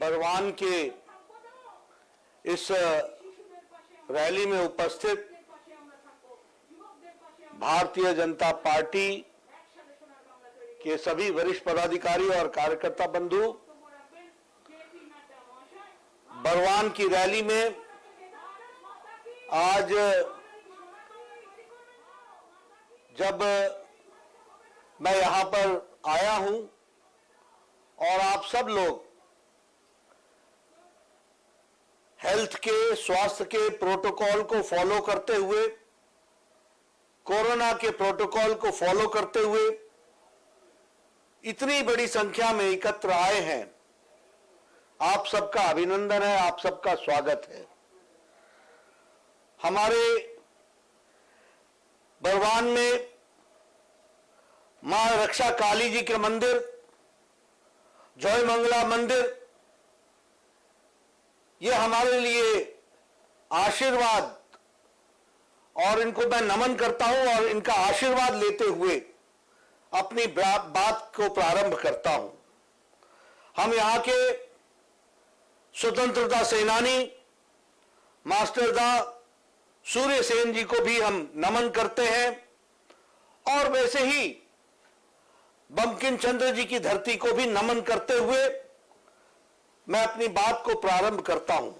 बरवान के इस रैली में उपस्थित भारतीय जनता पार्टी के सभी वरिष्ठ पदाधिकारी और कार्यकर्ता बंधु, बरवान की रैली में आज जब मैं यहां पर आया हूं और आप सब लोग हेल्थ के, स्वास्थ्य के प्रोटोकॉल को फॉलो करते हुए, कोरोना के प्रोटोकॉल को फॉलो करते हुए इतनी बड़ी संख्या में एकत्र आए हैं, आप सबका अभिनंदन है, आप सबका स्वागत है। हमारे बरवान में मां रक्षा काली जी के मंदिर, जय मंगला मंदिर, ये हमारे लिए आशीर्वाद, और इनको मैं नमन करता हूं और इनका आशीर्वाद लेते हुए अपनी बात को प्रारंभ करता हूं। हम यहां के स्वतंत्रता सेनानी मास्टर दा सूर्य सेन जी को भी हम नमन करते हैं, और वैसे ही बंकिम चंद्र जी की धरती को भी नमन करते हुए मैं अपनी बात को प्रारंभ करता हूं।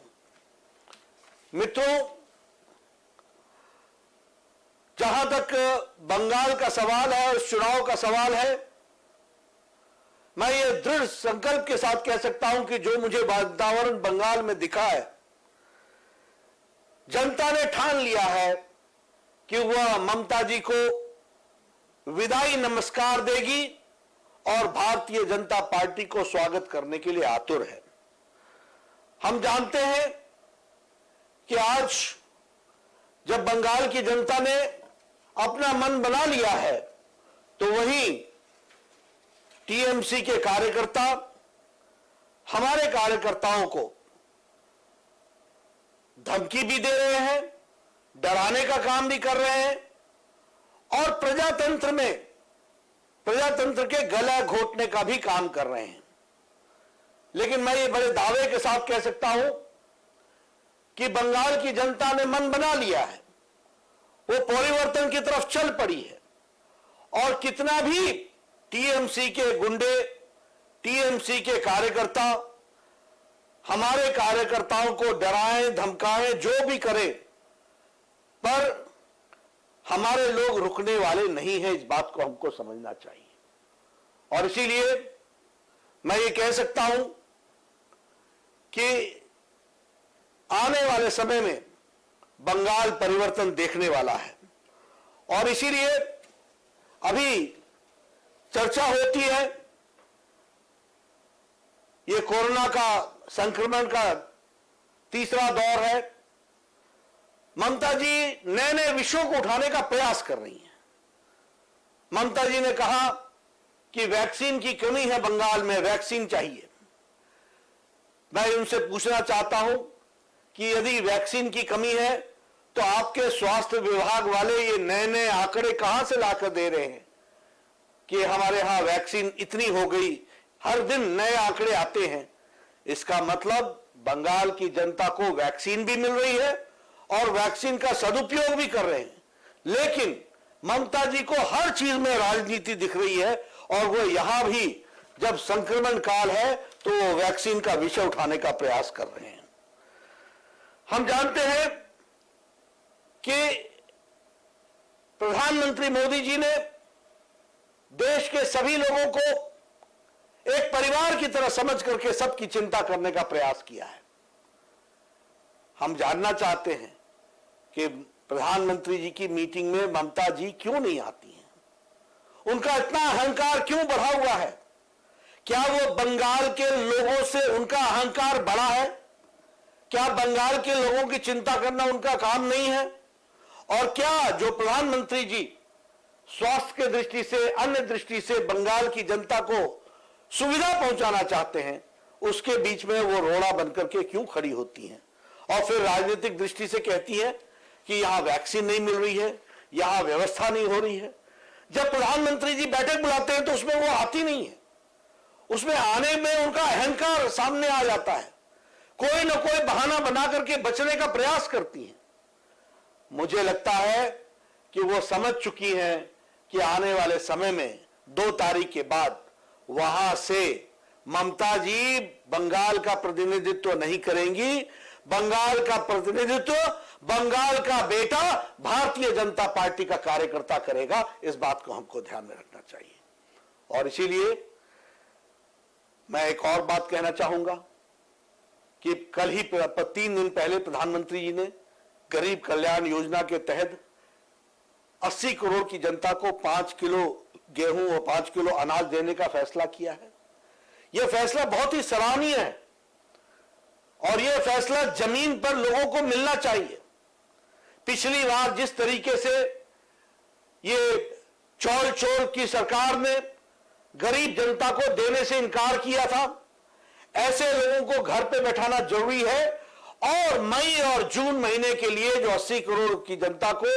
मित्रों, जहां तक बंगाल का सवाल है और चुनाव का सवाल है, मैं ये दृढ़ संकल्प के साथ कह सकता हूं कि जो मुझे वातावरण बंगाल में दिखा है, जनता ने ठान लिया है कि वह ममता जी को विदाई नमस्कार देगी और भारतीय जनता पार्टी को स्वागत करने के लिए आतुर है। हम जानते हैं कि आज जब बंगाल की जनता ने अपना मन बना लिया है, तो वहीं टीएमसी के कार्यकर्ता हमारे कार्यकर्ताओं को धमकी भी दे रहे हैं, डराने का काम भी कर रहे हैं, और प्रजातंत्र के गला घोटने का भी काम कर रहे हैं। लेकिन मैं ये बड़े दावे के साथ कह सकता हूं कि बंगाल की जनता ने मन बना लिया है, वो परिवर्तन की तरफ चल पड़ी है, और कितना भी टीएमसी के गुंडे, टीएमसी के कार्यकर्ता हमारे कार्यकर्ताओं को डराएं, धमकाएं, जो भी करें, पर हमारे लोग रुकने वाले नहीं हैं। इस बात को हमको समझना चाहिए, और इसीलिए मैं ये कह सकता हूं कि आने वाले समय में बंगाल परिवर्तन देखने वाला है। और इसीलिए अभी चर्चा होती है, ये कोरोना का संक्रमण का तीसरा दौर है। ममता जी नए नए विषयों को उठाने का प्रयास कर रही हैं। ममता जी ने कहा कि वैक्सीन की कमी है बंगाल में, वैक्सीन चाहिए। मैं उनसे पूछना चाहता हूं कि यदि वैक्सीन की कमी है तो आपके स्वास्थ्य विभाग वाले ये नए नए आंकड़े कहां से लाकर दे रहे हैं कि हमारे यहां वैक्सीन इतनी हो गई, हर दिन नए आंकड़े आते हैं। इसका मतलब बंगाल की जनता को वैक्सीन भी मिल रही है और वैक्सीन का सदुपयोग भी कर रहे हैं। लेकिन ममता जी को हर चीज में राजनीति दिख रही है, और वो यहां भी जब संक्रमण काल है तो वो वैक्सीन का विषय उठाने का प्रयास कर रहे हैं। हम जानते हैं कि प्रधानमंत्री मोदी जी ने देश के सभी लोगों को एक परिवार की तरह समझ करके सबकी चिंता करने का प्रयास किया है। हम जानना चाहते हैं कि प्रधानमंत्री जी की मीटिंग में ममता जी क्यों नहीं आती हैं? उनका इतना अहंकार क्यों बढ़ा हुआ है? क्या वो बंगाल के लोगों से उनका अहंकार बढ़ा है? क्या बंगाल के लोगों की चिंता करना उनका काम नहीं है? और क्या जो प्रधानमंत्री जी स्वास्थ्य के दृष्टि से, अन्य दृष्टि से बंगाल की जनता को सुविधा पहुंचाना चाहते हैं, उसके बीच में वो रोड़ा बनकर के क्यों खड़ी होती हैं और फिर राजनीतिक दृष्टि से कहती है कि यहां वैक्सीन नहीं मिल रही है, यहां व्यवस्था नहीं हो रही है। जब प्रधानमंत्री जी बैठक बुलाते हैं तो उसमें वो आती नहीं है। उसमें आने में उनका अहंकार सामने आ जाता है, कोई ना कोई बहाना बना करके बचने का प्रयास करती हैं। मुझे लगता है कि वो समझ चुकी हैं कि आने वाले समय में 2 तारीख के बाद वहां से ममता जी बंगाल का प्रतिनिधित्व नहीं करेंगी। बंगाल का प्रतिनिधित्व बंगाल का बेटा भारतीय जनता पार्टी का कार्यकर्ता करेगा। इस बात को हमको ध्यान में रखना चाहिए। और इसीलिए मैं एक और बात कहना चाहूंगा कि कल ही 3 दिन पहले प्रधानमंत्री जी ने गरीब कल्याण योजना के तहत 80 करोड़ की जनता को 5 किलो गेहूं और 5 किलो अनाज देने का फैसला किया है। यह फैसला बहुत ही सराहनीय है और यह फैसला जमीन पर लोगों को मिलना चाहिए। पिछली बार जिस तरीके से ये चौल चोल की सरकार ने गरीब जनता को देने से इनकार किया था, ऐसे लोगों को घर पे बैठाना जरूरी है। और मई और जून महीने के लिए जो 80 करोड़ की जनता को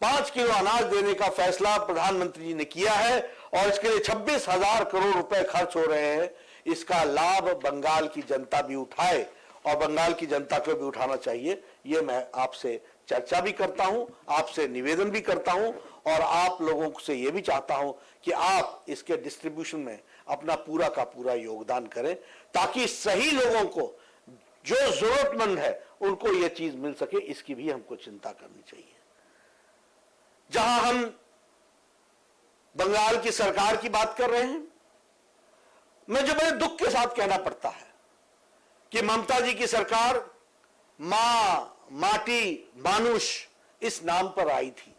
5 किलो अनाज देने का फैसला प्रधानमंत्री जी ने किया है और इसके लिए 26,000 करोड़ रुपए खर्च हो रहे हैं, इसका लाभ बंगाल की जनता भी उठाए और बंगाल की जनता को भी उठाना चाहिए। ये मैं आपसे चर्चा भी करता हूं, आपसे निवेदन भी करता हूं और आप लोगों से यह भी चाहता हूं कि आप इसके डिस्ट्रीब्यूशन में अपना पूरा का पूरा योगदान करें ताकि सही लोगों को जो जरूरतमंद है उनको यह चीज मिल सके। इसकी भी हमको चिंता करनी चाहिए। जहां हम बंगाल की सरकार की बात कर रहे हैं, मुझे बड़े दुख के साथ कहना पड़ता है कि ममता जी की सरकार मां, माटी, मानुष इस नाम पर आई थी,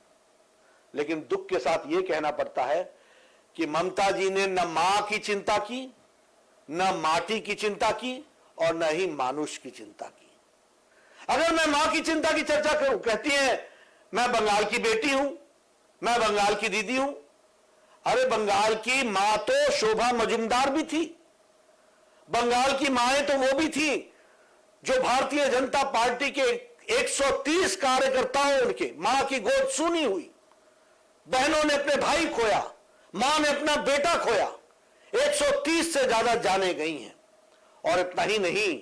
लेकिन दुख के साथ यह कहना पड़ता है कि ममता जी ने न मां की चिंता की, न माटी की चिंता की और न ही मानुष की चिंता की। अगर मैं मां की चिंता की चर्चा करूं, कहती है मैं बंगाल की बेटी हूं, मैं बंगाल की दीदी हूं। अरे बंगाल की मां तो शोभा मजुमदार भी थी, बंगाल की माएं तो वो भी थी जो भारतीय जनता पार्टी के 130 कार्यकर्ताओं उनके मां की गोद सूनी हुई। बहनों ने अपने भाई खोया, मां ने अपना बेटा खोया। 130 से ज्यादा जाने गई हैं। और इतना ही नहीं,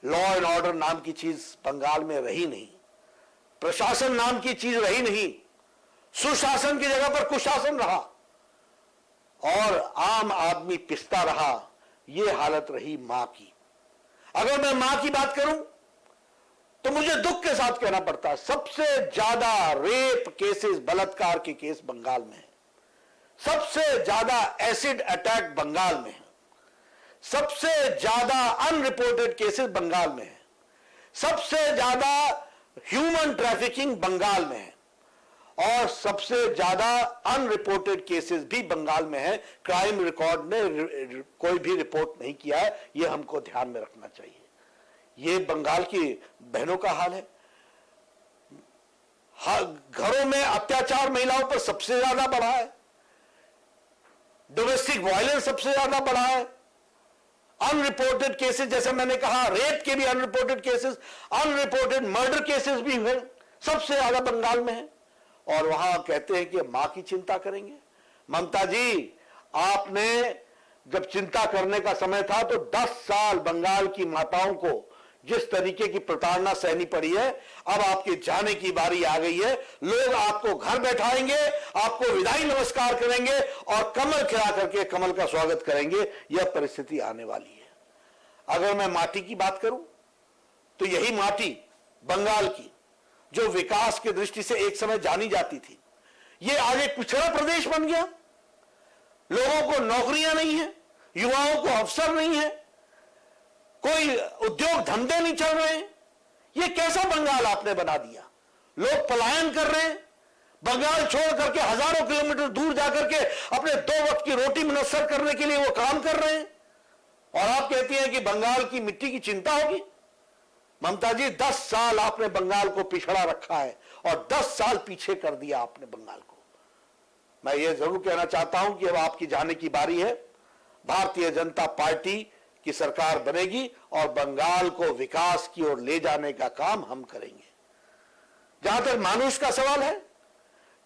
लॉ एंड ऑर्डर नाम की चीज बंगाल में रही नहीं, प्रशासन नाम की चीज रही नहीं, सुशासन की जगह पर कुशासन रहा और आम आदमी पिसता रहा। यह हालत रही मां की। अगर मैं मां की बात करूं तो मुझे दुख के साथ कहना पड़ता है सबसे ज्यादा रेप केसेस, बलात्कार के केस बंगाल में है, सबसे ज्यादा एसिड अटैक बंगाल में है, सबसे ज्यादा अनरिपोर्टेड केसेस बंगाल में है, सबसे ज्यादा ह्यूमन ट्रैफिकिंग बंगाल में है और सबसे ज्यादा अनरिपोर्टेड केसेस भी बंगाल में है। क्राइम रिकॉर्ड ने कोई भी रिपोर्ट नहीं किया है। यह हमको ध्यान में रखना चाहिए। यह बंगाल की बहनों का हाल है। घरों में अत्याचार महिलाओं पर सबसे ज्यादा बढ़ा है, डोमेस्टिक वायलेंस सबसे ज्यादा बढ़ा है, अनरिपोर्टेड केसेस जैसे मैंने कहा, रेप के भी unreported cases, unreported murder cases भी हुए, सबसे ज्यादा बंगाल में है। और वहां कहते हैं कि मां की चिंता करेंगे। ममता जी, आपने जब चिंता करने का समय था तो 10 साल बंगाल की माताओं को जिस तरीके की प्रताड़ना सहनी पड़ी है, अब आपके जाने की बारी आ गई है। लोग आपको घर बैठाएंगे, आपको विदाई नमस्कार करेंगे और कमल खिला करके कमल का स्वागत करेंगे। यह परिस्थिति आने वाली है। अगर मैं माटी की बात करूं तो यही माटी बंगाल की जो विकास की दृष्टि से एक समय जानी जाती थी, यह आज एक पिछड़ा प्रदेश बन गया। लोगों को नौकरियां नहीं है, युवाओं को अवसर नहीं है, कोई उद्योग धंधे नहीं चल रहे हैं। यह कैसा बंगाल आपने बना दिया? लोग पलायन कर रहे हैं, बंगाल छोड़ करके हजारों किलोमीटर दूर जाकर के अपने 2 वक्त की रोटी मुनस्सर करने के लिए वो काम कर रहे हैं और आप कहती हैं कि बंगाल की मिट्टी की चिंता होगी। ममता जी, 10 साल आपने बंगाल को पिछड़ा रखा है और 10 साल पीछे कर दिया आपने बंगाल को। मैं ये जरूर कहना चाहता हूं कि अब आपकी जाने की बारी है। भारतीय जनता पार्टी की सरकार बनेगी और बंगाल को विकास की ओर ले जाने का काम हम करेंगे। जहां तक मानुष का सवाल है,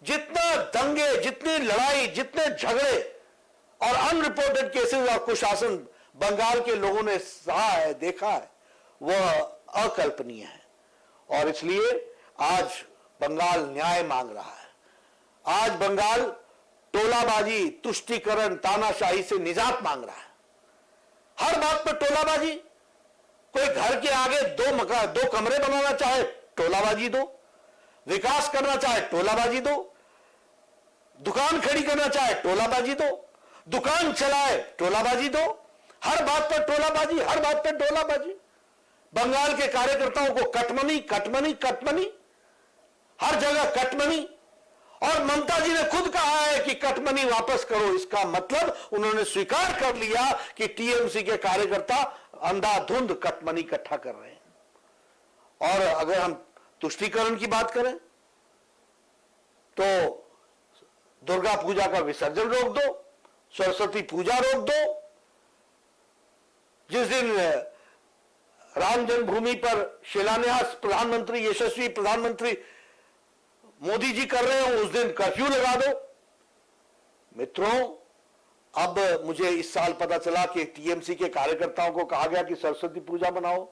जितना दंगे, जितनी लड़ाई, जितने झगड़े और अनरिपोर्टेड केसेस और कुशासन बंगाल के लोगों ने सहा है, देखा है, वह अकल्पनीय है। और इसलिए आज बंगाल न्याय मांग रहा है। आज बंगाल टोलाबाजी, तुष्टीकरण, तानाशाही से निजात मांग रहा है। हर बात पर टोलाबाजी। कोई घर के आगे दो कमरे बनाना चाहे टोलाबाजी दो, विकास करना चाहे टोलाबाजी दो, दुकान खड़ी करना चाहे टोलाबाजी दो, दुकान चलाए टोलाबाजी दो, हर बात पर टोलाबाजी, हर बात पर टोलाबाजी। बंगाल के कार्यकर्ताओं को कटमनी कटमनी कटमनी, हर जगह कटमनी। और ममता जी ने खुद कहा है कि कटमनी वापस करो। इसका मतलब उन्होंने स्वीकार कर लिया कि टीएमसी के कार्यकर्ता अंधाधुंध कटमनी इकट्ठा कर रहे हैं। और अगर हम तुष्टीकरण की बात करें तो दुर्गा पूजा का विसर्जन रोक दो, सरस्वती पूजा रोक दो। जिस दिन राम जन्मभूमि पर शिलान्यास प्रधानमंत्री, यशस्वी प्रधानमंत्री मोदी जी कर रहे हो, उस दिन कर्फ्यू लगा दो। मित्रों, अब मुझे इस साल पता चला कि टीएमसी के कार्यकर्ताओं को कहा गया कि सरस्वती पूजा मनाओ।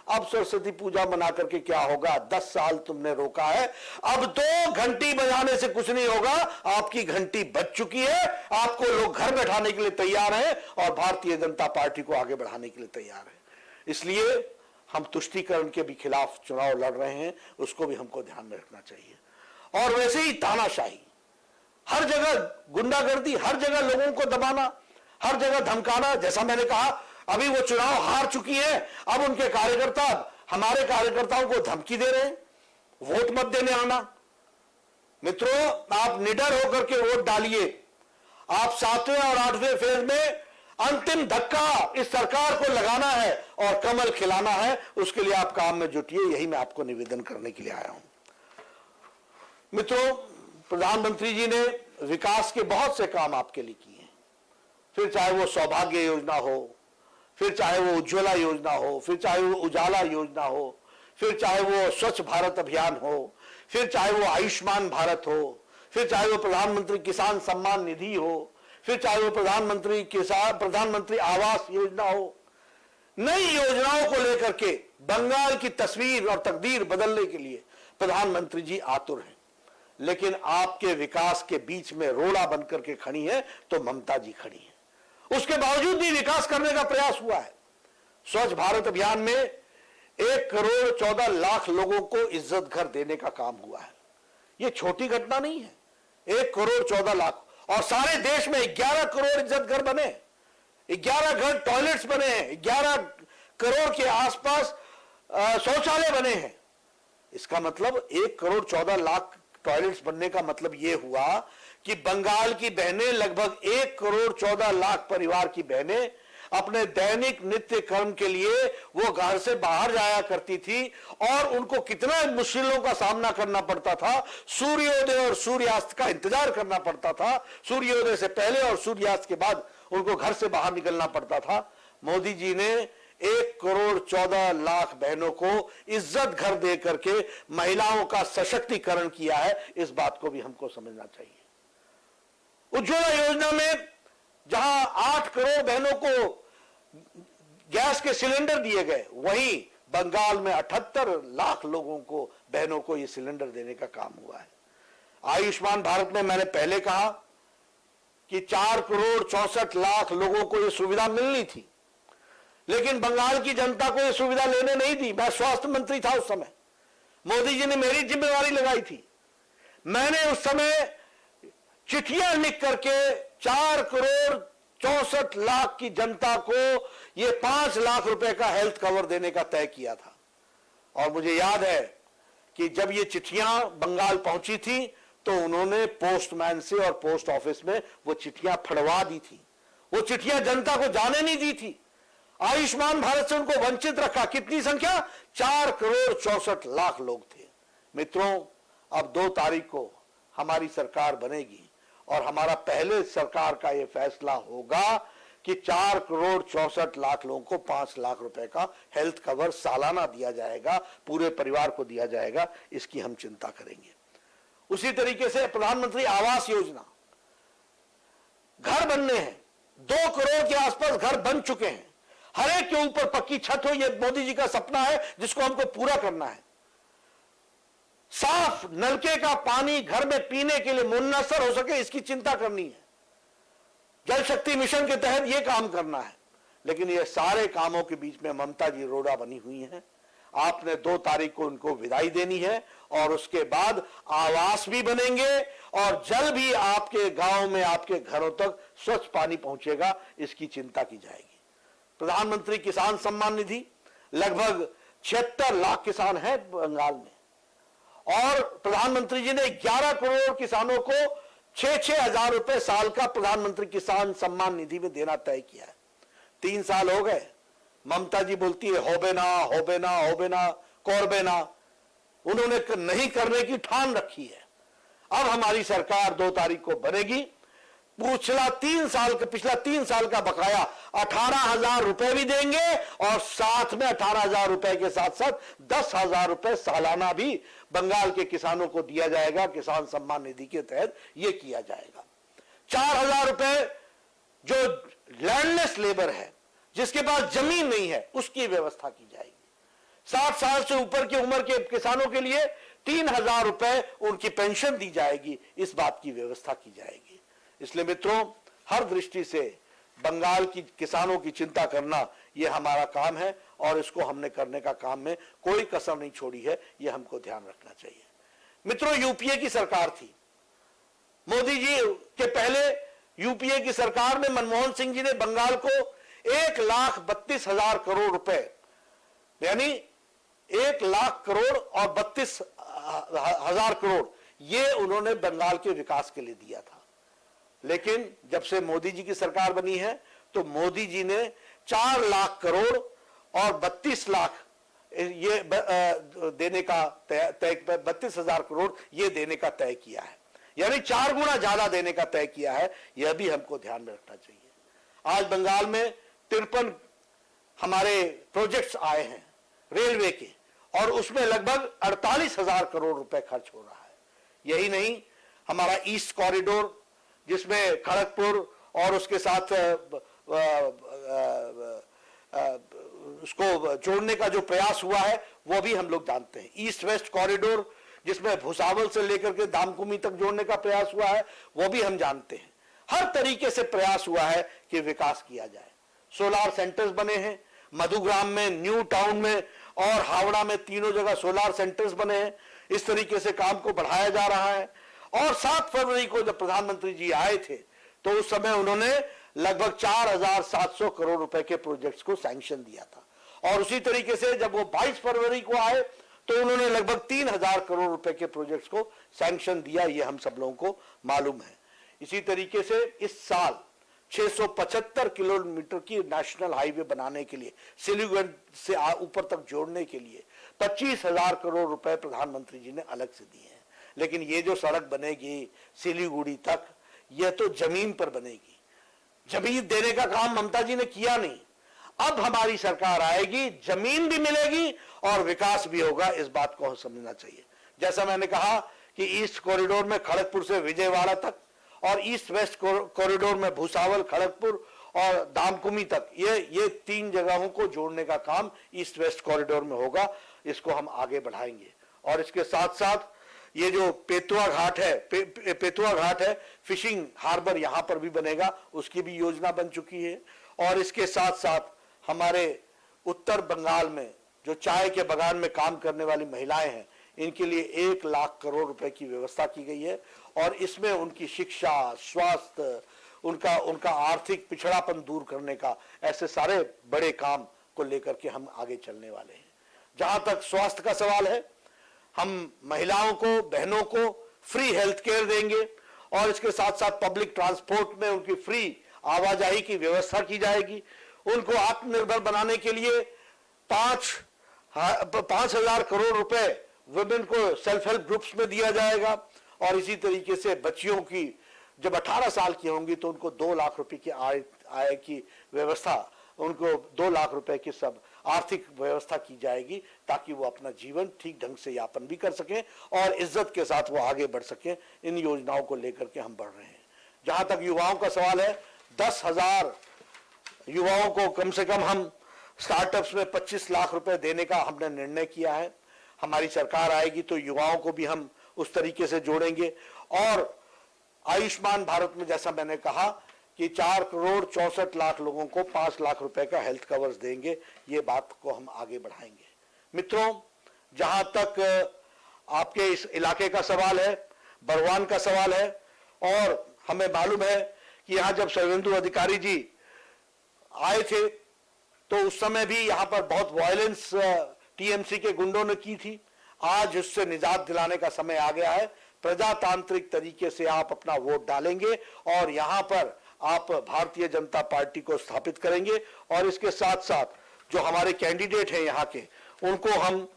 अब सरस्वती पूजा मना करके क्या होगा? 10 साल तुमने रोका है, अब तो घंटी बजाने से कुछ नहीं होगा। आपकी घंटी बज चुकी है, आपको लोग घर बैठाने के लिए तैयार हैं और भारतीय जनता पार्टी को आगे बढ़ाने के लिए तैयार है। इसलिए हम तुष्टीकरण के भी खिलाफ चुनाव लड़ रहे हैं, उसको भी हमको ध्यान में रखना चाहिए। और वैसे ही तानाशाही, हर जगह गुंडागर्दी, हर जगह लोगों को दबाना, हर जगह धमकाना। जैसा मैंने कहा, अभी वो चुनाव हार चुकी है, अब उनके कार्यकर्ता हमारे कार्यकर्ताओं को धमकी दे रहे हैं, वोट मत देने आना। मित्रों, आप निडर होकर के वोट डालिए। आप 7वें और 8वें फेज में अंतिम धक्का इस सरकार को लगाना है और कमल खिलाना है। उसके लिए आप काम में जुटिए, यही मैं आपको निवेदन करने के लिए आया हूं। मित्रों, प्रधानमंत्री जी ने विकास के बहुत से काम आपके लिए किए हैं। फिर चाहे वो सौभाग्य योजना हो, फिर चाहे वो उज्ज्वला योजना हो, फिर चाहे वो उजाला योजना हो, फिर चाहे वो स्वच्छ भारत अभियान हो, फिर चाहे वो आयुष्मान भारत हो, फिर चाहे वो प्रधानमंत्री किसान सम्मान निधि हो, फिर चाहे वो प्रधानमंत्री आवास योजना हो। नई योजनाओं को लेकर के बंगाल की तस्वीर और तकदीर बदलने के लिए प्रधानमंत्री जी आतुर हैं। लेकिन आपके विकास के बीच में रोड़ा बनकर के खड़ी है तो ममता जी खड़ी है। उसके बावजूद भी विकास करने का प्रयास हुआ है। स्वच्छ भारत अभियान में 1 करोड़ 14 लाख लोगों को इज्जत घर देने का काम हुआ है। यह छोटी घटना नहीं है। 1 करोड़ 14 लाख, और सारे देश में 11 करोड़ इज्जत घर बने, 11 घर टॉयलेट्स बने हैं, 11 करोड़ के आसपास शौचालय बने हैं। इसका मतलब 1 करोड़ 14 लाख टॉयलेट्स बनने का मतलब यह हुआ कि बंगाल की बहनें, लगभग 1 करोड़ 14 लाख परिवार की बहनें अपने दैनिक नित्य कर्म के लिए वो घर से बाहर जाया करती थी और उनको कितना मुश्किलों का सामना करना पड़ता था। सूर्योदय और सूर्यास्त का इंतजार करना पड़ता था। सूर्योदय से पहले और सूर्यास्त के बाद उनको घर से बाहर निकलना पड़ता था। मोदी जी ने 1 करोड़ 14 लाख बहनों को इज्जत घर दे करके महिलाओं का सशक्तिकरण किया है। इस बात को भी हमको समझना चाहिए। उज्ज्वला योजना में जहां 8 करोड़ बहनों को गैस के सिलेंडर दिए गए, वहीं बंगाल में 78 लाख लोगों को, बहनों को यह सिलेंडर देने का काम हुआ है। आयुष्मान भारत में मैंने पहले कहा कि 4 करोड़ 64 लाख लोगों को यह सुविधा मिलनी थी, लेकिन बंगाल की जनता को यह सुविधा लेने नहीं दी। मैं स्वास्थ्य मंत्री था उस समय, मोदी जी ने मेरी जिम्मेवारी लगाई थी। मैंने उस समय चिट्ठियां लिख करके 4 करोड़ 64 लाख की जनता को यह 5 लाख रुपए का हेल्थ कवर देने का तय किया था। और मुझे याद है कि जब ये चिट्ठियां बंगाल पहुंची थी तो उन्होंने पोस्टमैन से और पोस्ट ऑफिस में वो चिट्ठियां फड़वा दी थी। वो चिट्ठियां जनता को जाने नहीं दी थी। आयुष्मान भारत से उनको वंचित रखा। कितनी संख्या? 4 करोड़ 64 लाख लोग थे। मित्रों, अब 2 तारीख को हमारी सरकार बनेगी और हमारा पहले सरकार का यह फैसला होगा कि 4 करोड़ 64 लाख लोगों को 5 लाख रुपए का हेल्थ कवर सालाना दिया जाएगा, पूरे परिवार को दिया जाएगा। इसकी हम चिंता करेंगे। उसी तरीके से प्रधानमंत्री आवास योजना, घर बनने हैं, 2 करोड़ के आसपास घर बन चुके हैं। हर एक के ऊपर पक्की छत हो, यह मोदी जी का सपना है जिसको हमको पूरा करना है। साफ नलके का पानी घर में पीने के लिए मुयस्सर हो सके, इसकी चिंता करनी है। जल शक्ति मिशन के तहत यह काम करना है। लेकिन ये सारे कामों के बीच में ममता जी रोड़ा बनी हुई हैं। आपने 2 तारीख को उनको विदाई देनी है और उसके बाद आवास भी बनेंगे और जल भी आपके गांव में, आपके घरों तक स्वच्छ पानी पहुंचेगा, इसकी चिंता की जाएगी। प्रधानमंत्री किसान सम्मान निधि, लगभग 76 लाख किसान हैं बंगाल में, और प्रधानमंत्री जी ने 11 करोड़ किसानों को 6-6 हजार रुपए साल का प्रधानमंत्री किसान सम्मान निधि में देना तय किया है। 3 साल हो गए, ममता जी बोलती है होबे ना होबे ना होबे ना कोरबे ना, उन्होंने नहीं करने की ठान रखी है। अब हमारी सरकार 2 तारीख को बनेगी, पिछला 3 साल का बकाया 18,000 रुपए भी देंगे और साथ में 18,000 रुपए के साथ साथ 10,000 रुपए सालाना भी बंगाल के किसानों को दिया जाएगा। किसान सम्मान निधि के तहत यह किया जाएगा। 4,000 रुपए जो लैंडलेस लेबर है, जिसके पास जमीन नहीं है, उसकी व्यवस्था की जाएगी। 60 साल से ऊपर की उम्र के किसानों के लिए 3,000 रुपए उनकी पेंशन दी जाएगी, इस बात की व्यवस्था की जाएगी। इसलिए मित्रों, हर दृष्टि से बंगाल की किसानों की चिंता करना यह हमारा काम है और इसको हमने करने का काम में कोई कसर नहीं छोड़ी है, यह हमको ध्यान रखना चाहिए। मित्रों, यूपीए की सरकार थी, मोदी जी के पहले यूपीए की सरकार में मनमोहन सिंह जी ने बंगाल को 1,32,000 करोड़ रुपए, यानी 1 लाख करोड़ और 32,000 करोड़, ये उन्होंने बंगाल के विकास के लिए दिया था। लेकिन जब से मोदी जी की सरकार बनी है तो मोदी जी ने 4 लाख करोड़ और 32 लाख ये देने का तय 32,000 करोड़ ये देने का तय किया है, यानी 4 गुना ज्यादा देने का तय किया है। यह भी हमको ध्यान में रखना चाहिए। आज बंगाल में 53 हमारे प्रोजेक्ट्स आए हैं रेलवे के, और उसमें लगभग 48,000 करोड़ रुपए खर्च हो रहा है। यही नहीं, हमारा ईस्ट कॉरिडोर, जिसमें खड़गपुर और उसके साथ उसको जोड़ने का जो प्रयास हुआ है वो भी हम लोग जानते हैं। ईस्ट वेस्ट कॉरिडोर, जिसमें भुसावल से लेकर के दामकुमी तक जोड़ने का प्रयास हुआ है, वो भी हम जानते हैं। हर तरीके से प्रयास हुआ है कि विकास किया जाए। सोलार सेंटर्स बने हैं, मधुग्राम में, न्यू टाउन में और हावड़ा में, तीनों जगह सोलार सेंटर्स बने हैं। इस तरीके से काम को बढ़ाया जा रहा है। और 7 फरवरी को जब प्रधानमंत्री जी आए थे तो उस समय उन्होंने लगभग 4,700 करोड़ रुपए के प्रोजेक्ट्स को सैंक्शन दिया था, और उसी तरीके से जब वो 22 फरवरी को आए तो उन्होंने लगभग 3,000 करोड़ रुपए के प्रोजेक्ट्स को सैंक्शन दिया। ये हम सब लोगों को मालूम है। इसी तरीके से इस साल 675 किलोमीटर की नेशनल हाईवे बनाने के लिए, सिलीगुड़ी से ऊपर तक जोड़ने के लिए 25,000 करोड़ रुपए प्रधानमंत्री जी ने अलग से दिए हैं। लेकिन ये जो सड़क बनेगी सिलीगुड़ी तक, यह तो जमीन पर बनेगी। जमीन देने का काम ममता जी ने किया नहीं। अब हमारी सरकार आएगी, जमीन भी मिलेगी और विकास भी होगा, इस बात को समझना चाहिए। जैसा मैंने कहा कि ईस्ट कॉरिडोर में खड़गपुर से विजयवाड़ा तक और ईस्ट वेस्ट कॉरिडोर में भुसावल, खड़गपुर और दामकुमी तक, ये 3 जगहों को जोड़ने का काम ईस्ट वेस्ट कॉरिडोर में होगा। इसको हम आगे बढ़ाएंगे। और इसके साथ साथ ये जो पेतुआ घाट है, फिशिंग हार्बर यहां पर भी बनेगा, उसकी भी योजना बन चुकी है। और इसके साथ साथ हमारे उत्तर बंगाल में जो चाय के बागान में काम करने वाली महिलाएं हैं, इनके लिए 1 लाख करोड़ रुपए की व्यवस्था की गई है। और इसमें उनकी शिक्षा, स्वास्थ्य, उनका आर्थिक पिछड़ापन दूर करने का, ऐसे सारे बड़े काम को लेकर के हम आगे चलने वाले हैं। जहां तक स्वास्थ्य का सवाल है, हम महिलाओं को, बहनों को फ्री हेल्थ केयर देंगे और इसके साथ साथ पब्लिक ट्रांसपोर्ट में उनकी फ्री आवाजाही की व्यवस्था की जाएगी। उनको आत्मनिर्भर बनाने के लिए 5,000 करोड़ रुपए वुमेन को सेल्फ हेल्प ग्रुप्स में दिया जाएगा। और इसी तरीके से बच्चियों की जब 18 साल की होंगी तो उनको 2 लाख रुपए की आय की व्यवस्था, उनको 2 लाख रुपए की सब आर्थिक व्यवस्था की जाएगी, ताकि वो अपना जीवन ठीक ढंग से यापन भी कर सकें और इज्जत के साथ वो आगे बढ़ सकें। इन योजनाओं को लेकर के हम बढ़ रहे हैं। जहां तक युवाओं का सवाल है, 10,000 युवाओं को कम से कम हम स्टार्टअप्स में 25 लाख रुपए देने का हमने निर्णय किया है। हमारी सरकार आएगी तो युवाओं को भी हम उस तरीके से जोड़ेंगे। और आयुष्मान भारत में जैसा मैंने कहा कि 4,64,00,000 लोगों को 5 लाख रुपए का हेल्थ कवर्स देंगे, ये बात को हम आगे बढ़ाएंगे। मित्रों, जहां तक आपके इस इलाके का सवाल है, बरवान का सवाल है, और हमें मालूम है कि यहां जब शुभेंदु अधिकारी जी आए थे तो उस समय भी यहां पर बहुत वायलेंस टीएमसी के गुंडों ने की थी। आज उससे निजात दिलाने का समय आ गया है। प्रजातांत्रिक तरीके से आप अपना वोट डालेंगे और यहां पर आप भारतीय जनता पार्टी को स्थापित करेंगे। और इसके साथ साथ जो हमारे कैंडिडेट हैं यहाँ के, उनको हम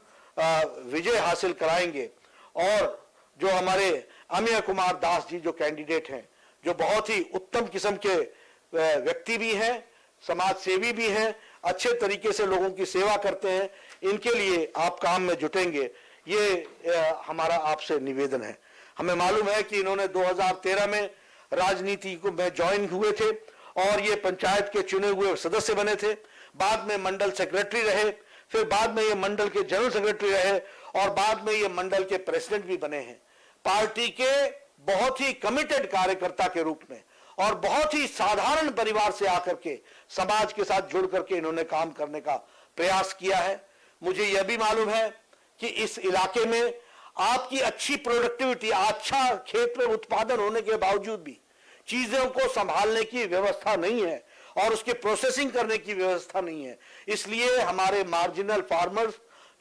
विजय हासिल कराएंगे। और जो हमारे अमेय कुमार दास जी जो कैंडिडेट हैं, जो बहुत ही उत्तम किस्म के व्यक्ति भी हैं, समाज सेवी भी हैं, अच्छे तरीके से लोगों की सेवा करते हैं, इनके लिए आप काम में जुटेंगे, ये हमारा आपसे निवेदन है। हमें मालूम है कि इन्होंने 2013 में राजनीति को में ज्वाइन हुए थे और ये पंचायत के चुने हुए सदस्य बने थे। बाद में मंडल सेक्रेटरी रहे, फिर बाद में ये मंडल के जनरल सेक्रेटरी रहे और बाद में ये मंडल के प्रेसिडेंट भी बने हैं। पार्टी के बहुत ही कमिटेड कार्यकर्ता के रूप में और बहुत ही साधारण परिवार से आकर के समाज के साथ जुड़ करके इन्होंने काम करने का प्रयास किया है। मुझे यह भी मालूम है कि इस इलाके में आपकी अच्छी प्रोडक्टिविटी, अच्छा खेत में उत्पादन होने के बावजूद भी चीजों को संभालने की व्यवस्था नहीं है और उसके प्रोसेसिंग करने की व्यवस्था नहीं है। इसलिए हमारे मार्जिनल फार्मर्स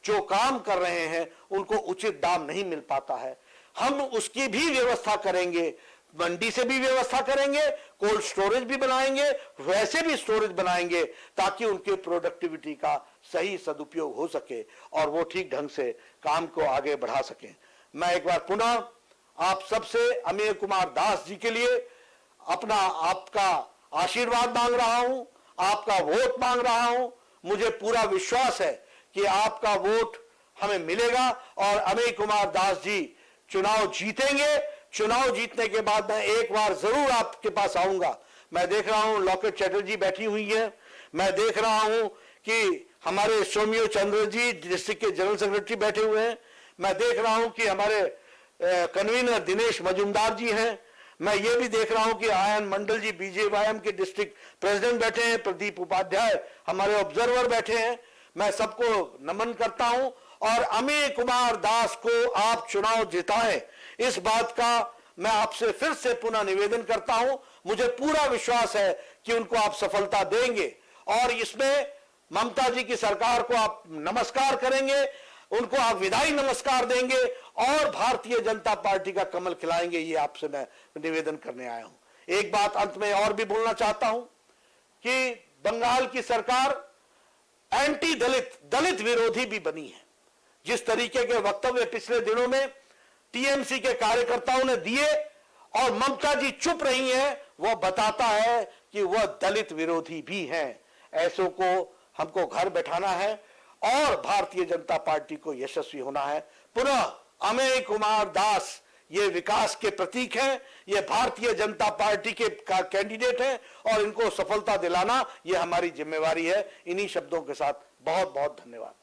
जो काम कर रहे हैं उनको उचित दाम नहीं मिल पाता है। हम उसकी भी व्यवस्था करेंगे, मंडी से भी व्यवस्था करेंगे, कोल्ड स्टोरेज भी बनाएंगे, वैसे भी स्टोरेज बनाएंगे ताकि उनके प्रोडक्टिविटी का सही सदुपयोग हो सके और वो ठीक ढंग से काम को आगे बढ़ा सकें। मैं एक बार पुनः आप सबसे अमेय कुमार दास जी के लिए आपका आशीर्वाद मांग रहा हूं, आपका वोट मांग रहा हूं। मुझे पूरा विश्वास है कि आपका वोट हमें मिलेगा और अमेय कुमार दास जी चुनाव जीतेंगे। चुनाव जीतने के बाद मैं एक बार जरूर आपके पास आऊंगा। मैं देख रहा हूं लॉकेट चैटर्जी बैठी हुई है, मैं देख रहा हूं कि हमारे सौम्यो चंद्र जी डिस्ट्रिक्ट के जनरल सेक्रेटरी बैठे हुए हैं, मैं देख रहा हूं कि हमारे कन्वीनर दिनेश मजूमदार जी हैं, मैं ये भी देख रहा हूं कि आयन मंडल जी बीजेवाईएम के डिस्ट्रिक्ट प्रेसिडेंट बैठे हैं, प्रदीप उपाध्याय हमारे ऑब्जर्वर बैठे हैं। मैं सबको नमन करता हूं और अमेय कुमार दास को आप चुनाव जिताएं, इस बात का मैं आपसे फिर से पुनः निवेदन करता हूं। मुझे पूरा विश्वास है कि उनको आप सफलता देंगे और इसमें ममता जी की सरकार को आप नमस्कार करेंगे, उनको आप विदाई नमस्कार देंगे और भारतीय जनता पार्टी का कमल खिलाएंगे, ये आपसे मैं निवेदन करने आया हूं। एक बात अंत में और भी बोलना चाहता हूं कि बंगाल की सरकार एंटी दलित विरोधी भी बनी है। जिस तरीके के वक्तव्य पिछले दिनों में टीएमसी के कार्यकर्ताओं ने दिए और ममता जी चुप रही हैं, वह बताता है कि वह दलित विरोधी भी हैं। ऐसों को हमको घर बैठाना है और भारतीय जनता पार्टी को यशस्वी होना है। पुनः अमेय कुमार दास ये विकास के प्रतीक हैं, ये भारतीय जनता पार्टी के कैंडिडेट हैं और इनको सफलता दिलाना ये हमारी जिम्मेवारी है। इन्हीं शब्दों के साथ बहुत बहुत धन्यवाद।